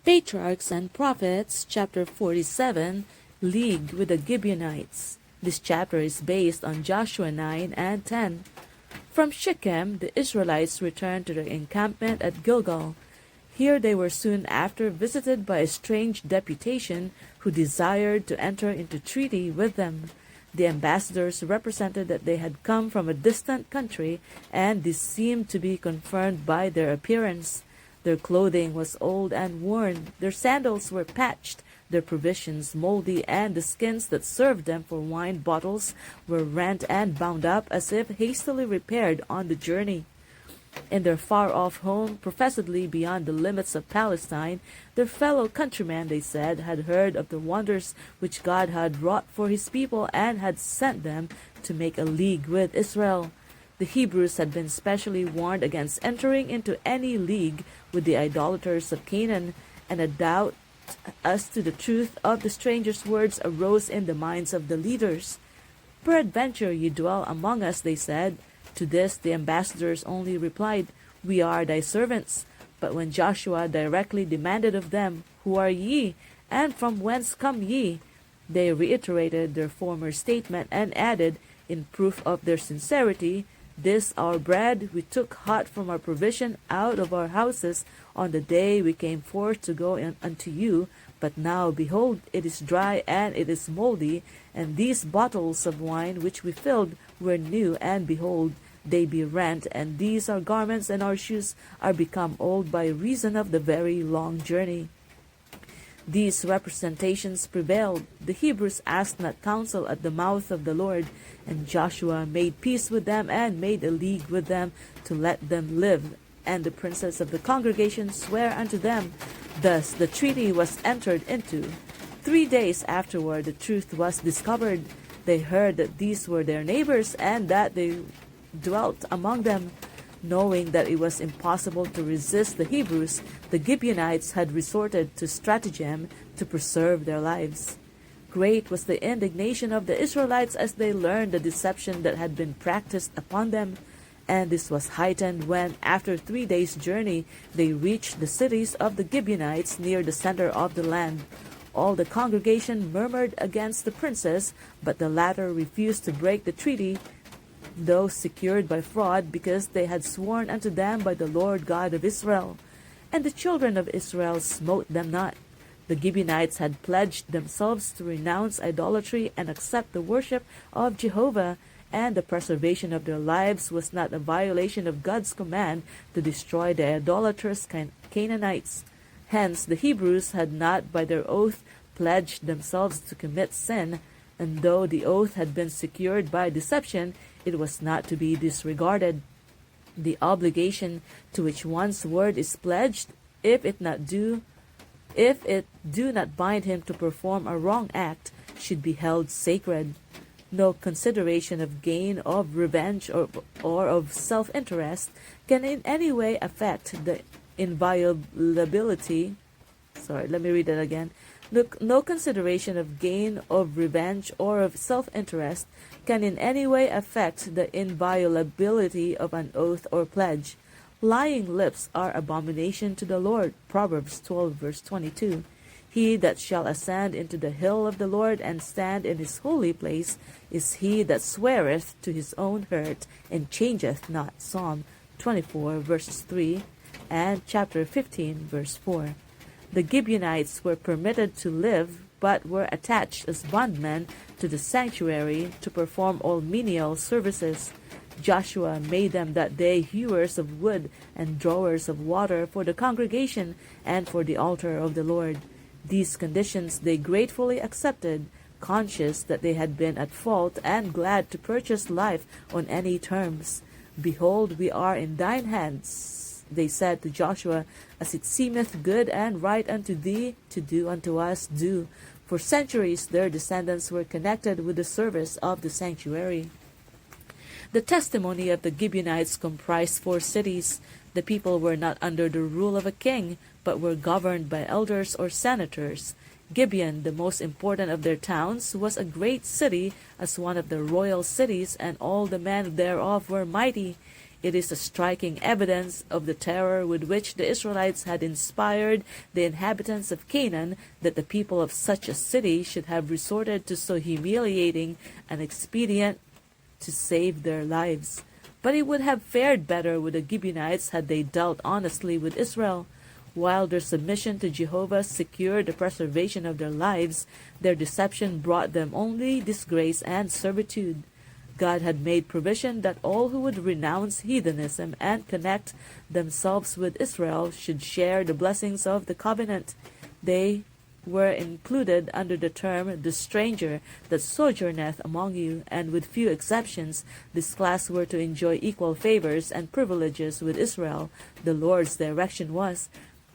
Patriarchs and Prophets, chapter 47, League with the Gibeonites. This chapter is based on Joshua 9 and 10. From Shechem, the Israelites returned to their encampment at Gilgal. Here they were soon after visited by a strange deputation who desired to enter into treaty with them. The ambassadors represented that they had come from a distant country, and this seemed to be confirmed by their appearance. Their clothing was old and worn, their sandals were patched, their provisions moldy, and the skins that served them for wine bottles were rent and bound up as if hastily repaired on the journey. In their far-off home, professedly beyond the limits of Palestine, their fellow countrymen, they said, had heard of the wonders which God had wrought for his people and had sent them to make a league with Israel. The Hebrews had been specially warned against entering into any league with the idolaters of Canaan, and a doubt as to the truth of the stranger's words arose in the minds of the leaders. "Peradventure ye dwell among us," they said. To this the ambassadors only replied, "We are thy servants." But when Joshua directly demanded of them, "Who are ye, and from whence come ye?" they reiterated their former statement and added, in proof of their sincerity, "This our bread we took hot from our provision out of our houses on the day we came forth to go unto you, but now, behold, it is dry and it is moldy, and these bottles of wine which we filled were new, and behold, they be rent, and these our garments and our shoes are become old by reason of the very long journey." These representations prevailed. The Hebrews asked not counsel at the mouth of the Lord, and Joshua made peace with them and made a league with them to let them live. And the princes of the congregation sware unto them. Thus the treaty was entered into. 3 days afterward the truth was discovered. They heard that these were their neighbors and that they dwelt among them. Knowing that it was impossible to resist the Hebrews, the Gibeonites had resorted to stratagem to preserve their lives. Great was the indignation of the Israelites as they learned the deception that had been practiced upon them, and this was heightened when, after 3 days' journey, they reached the cities of the Gibeonites near the center of the land. All the congregation murmured against the princes, but the latter refused to break the treaty, though secured by fraud, because they had sworn unto them by the Lord God of Israel. And the children of Israel smote them not. The Gibeonites had pledged themselves to renounce idolatry and accept the worship of Jehovah, and the preservation of their lives was not a violation of God's command to destroy the idolatrous Canaanites. Hence the Hebrews had not by their oath pledged themselves to commit sin, and though the oath had been secured by deception, it was not to be disregarded. The obligation to which one's word is pledged, if it do not bind him to perform a wrong act, should be held sacred. No consideration of gain, of revenge, or of self-interest can in any way affect the inviolability. Let me read that again. No consideration of gain, of revenge, or of self-interest can in any way affect the inviolability of an oath or pledge. Lying lips are abomination to the Lord. Proverbs 12, verse 22. He that shall ascend into the hill of the Lord and stand in his holy place is he that sweareth to his own hurt and changeth not. Psalm 24, verses 3 and chapter 15, verse 4. The Gibeonites were permitted to live, but were attached as bondmen to the sanctuary to perform all menial services. Joshua made them that day hewers of wood and drawers of water for the congregation and for the altar of the Lord. These conditions they gratefully accepted, conscious that they had been at fault and glad to purchase life on any terms. "Behold, we are in thine hands," they said to Joshua, "as it seemeth good and right unto thee to do unto us, do." For centuries their descendants were connected with the service of the sanctuary. The testimony of the Gibeonites comprised 4 cities. The people were not under the rule of a king, but were governed by elders or senators. Gibeon, the most important of their towns, was a great city, as one of the royal cities, and all the men thereof were mighty. It is a striking evidence of the terror with which the Israelites had inspired the inhabitants of Canaan that the people of such a city should have resorted to so humiliating an expedient to save their lives. But it would have fared better with the Gibeonites had they dealt honestly with Israel. While their submission to Jehovah secured the preservation of their lives, their deception brought them only disgrace and servitude. God had made provision that all who would renounce heathenism and connect themselves with Israel should share the blessings of the covenant. They were included under the term the stranger that sojourneth among you, and with few exceptions, this class were to enjoy equal favors and privileges with Israel. The Lord's direction was,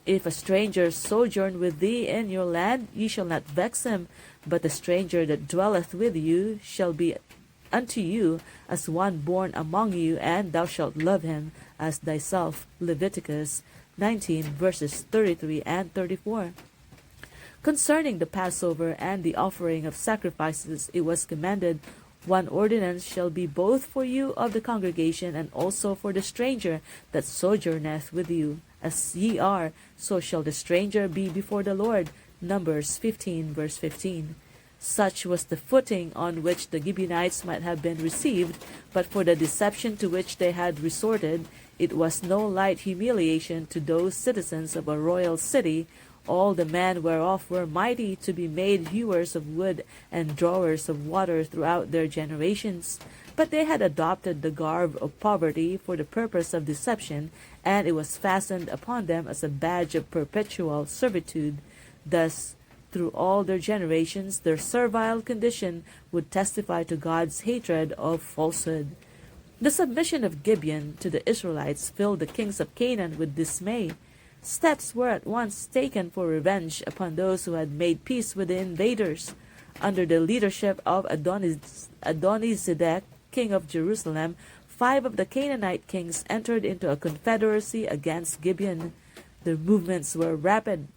If a stranger sojourn with thee in your land, ye shall not vex him, but the stranger that dwelleth with you shall be unto you as one born among you, and thou shalt love him as thyself. Leviticus 19 verses 33 and 34. Concerning the Passover and the offering of sacrifices, it was commanded, One ordinance shall be both for you of the congregation, and also for the stranger that sojourneth with you. As ye are, so shall the stranger be before the Lord. Numbers 15 verse 15. Such was the footing on which the Gibeonites might have been received, but for the deception to which they had resorted, it was no light humiliation to those citizens of a royal city, all the men whereof were mighty to be made hewers of wood and drawers of water throughout their generations. But they had adopted the garb of poverty for the purpose of deception, and it was fastened upon them as a badge of perpetual servitude. Thus, through all their generations, their servile condition would testify to God's hatred of falsehood. The submission of Gibeon to the Israelites filled the kings of Canaan with dismay. Steps were at once taken for revenge upon those who had made peace with the invaders. Under the leadership of Adonizedek, king of Jerusalem, 5 of the Canaanite kings entered into a confederacy against Gibeon. Their movements were rapid.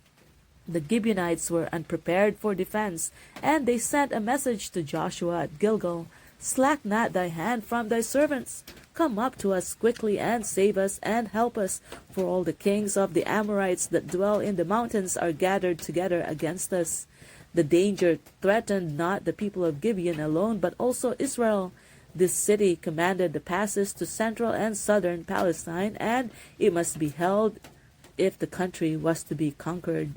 The Gibeonites were unprepared for defense, and they sent a message to Joshua at Gilgal, Slack not thy hand from thy servants. Come up to us quickly, and save us, and help us, for all the kings of the Amorites that dwell in the mountains are gathered together against us. The danger threatened not the people of Gibeon alone, but also Israel. This city commanded the passes to central and southern Palestine, and it must be held if the country was to be conquered.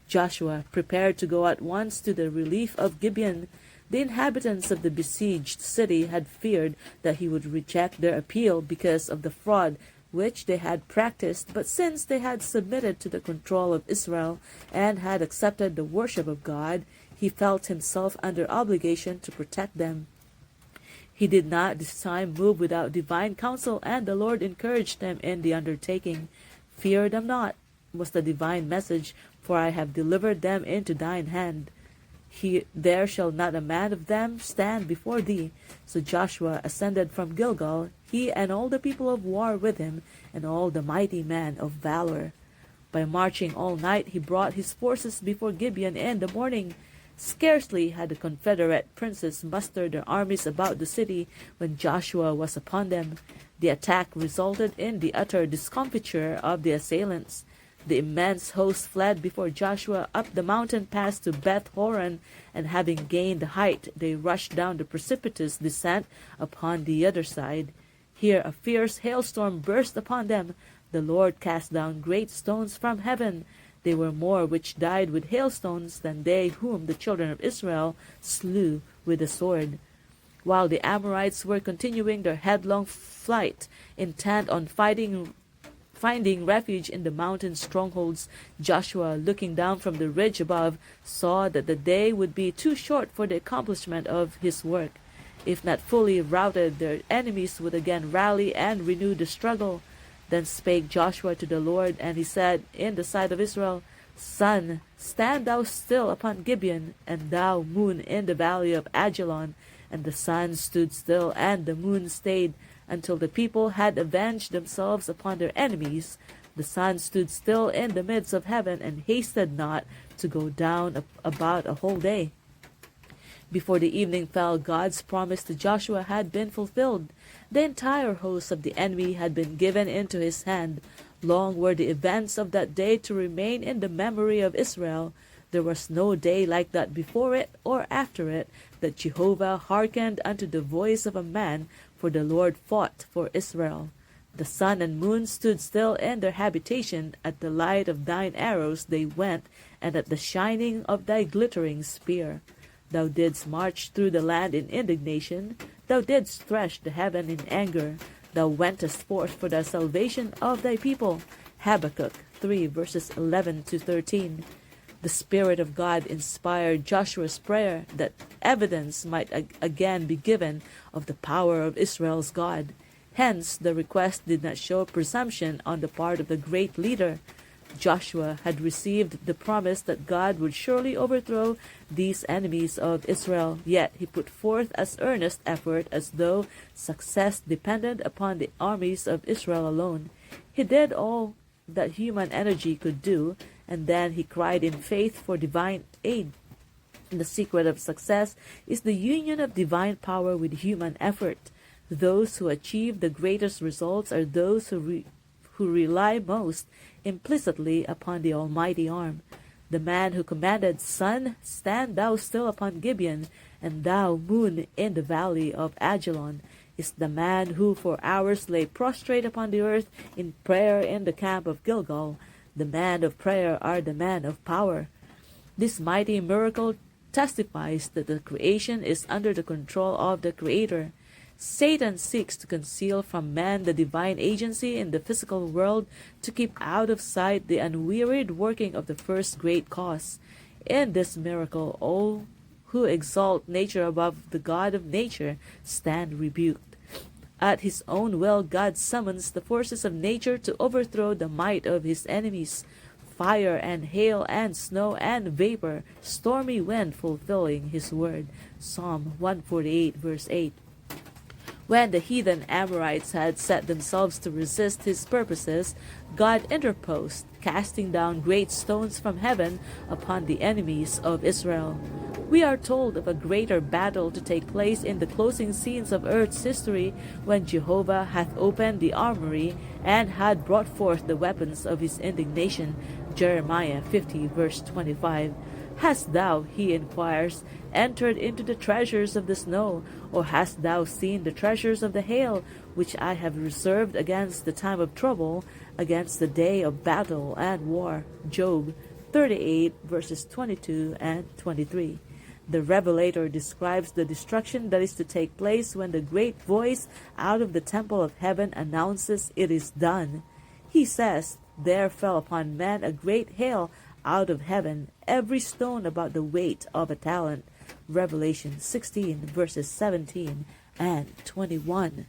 Joshua prepared to go at once to the relief of Gibeon. The inhabitants of the besieged city had feared that he would reject their appeal because of the fraud which they had practiced, but since they had submitted to the control of Israel and had accepted the worship of God, he felt himself under obligation to protect them. He did not this time move without divine counsel, and the Lord encouraged him in the undertaking. Fear them not, was the divine message, for I have delivered them into thine hand. There shall not a man of them stand before thee. So Joshua ascended from Gilgal, he and all the people of war with him, and all the mighty men of valor. By marching all night he brought his forces before Gibeon in the morning. Scarcely had the Confederate princes mustered their armies about the city when Joshua was upon them. The attack resulted in the utter discomfiture of the assailants. The immense host fled before Joshua up the mountain pass to Beth Horon, and having gained the height, they rushed down the precipitous descent upon the other side. Here a fierce hailstorm burst upon them. The Lord cast down great stones from heaven. They were more which died with hailstones than they whom the children of Israel slew with the sword. While the Amorites were continuing their headlong flight, intent on finding refuge in the mountain strongholds, Joshua, looking down from the ridge above, saw that the day would be too short for the accomplishment of his work. If not fully routed, their enemies would again rally and renew the struggle. Then spake Joshua to the Lord, and he said in the sight of Israel, Sun, stand thou still upon Gibeon, and thou, moon, in the valley of Ajalon. And the sun stood still, and the moon stayed, until the people had avenged themselves upon their enemies. The sun stood still in the midst of heaven, and hasted not to go down about a whole day. Before the evening fell, God's promise to Joshua had been fulfilled. The entire host of the enemy had been given into his hand. Long were the events of that day to remain in the memory of Israel. There was no day like that before it or after it, that Jehovah hearkened unto the voice of a man, for the Lord fought for Israel. The sun and moon stood still in their habitation. At the light of thine arrows they went, and at the shining of thy glittering spear. Thou didst march through the land in indignation. Thou didst thresh the heaven in anger. Thou wentest forth for the salvation of thy people. Habakkuk 3 verses 11 to 13. The Spirit of God inspired Joshua's prayer that evidence might again be given of the power of Israel's God. Hence, the request did not show presumption on the part of the great leader. Joshua had received the promise that God would surely overthrow these enemies of Israel, yet he put forth as earnest effort as though success depended upon the armies of Israel alone. He did all that human energy could do, and then he cried in faith for divine aid. The secret of success is the union of divine power with human effort. Those who achieve the greatest results are those who rely most implicitly upon the almighty arm. The man who commanded, Sun, stand thou still upon Gibeon, and thou, moon, in the valley of Ajalon, is the man who for hours lay prostrate upon the earth in prayer in the camp of Gilgal. The man of prayer are the man of power. This mighty miracle testifies that the creation is under the control of the Creator. Satan seeks to conceal from man the divine agency in the physical world, to keep out of sight the unwearied working of the first great cause. In this miracle, all who exalt nature above the God of nature stand rebuked. At his own will, God summons the forces of nature to overthrow the might of his enemies. Fire and hail and snow and vapor, stormy wind fulfilling his word. Psalm 148 verse 8. When the heathen Amorites had set themselves to resist his purposes, God interposed, casting down great stones from heaven upon the enemies of Israel. We are told of a greater battle to take place in the closing scenes of earth's history, when Jehovah hath opened the armory and had brought forth the weapons of his indignation. Jeremiah 50 verse 25. Hast thou, he inquires, entered into the treasures of the snow, or hast thou seen the treasures of the hail, which I have reserved against the time of trouble, against the day of battle and war? Job 38 verses 22 and 23. The Revelator describes the destruction that is to take place when the great voice out of the temple of heaven announces it is done. He says, There fell upon men a great hail out of heaven, every stone about the weight of a talent. Revelation 16 verses 17 and 21.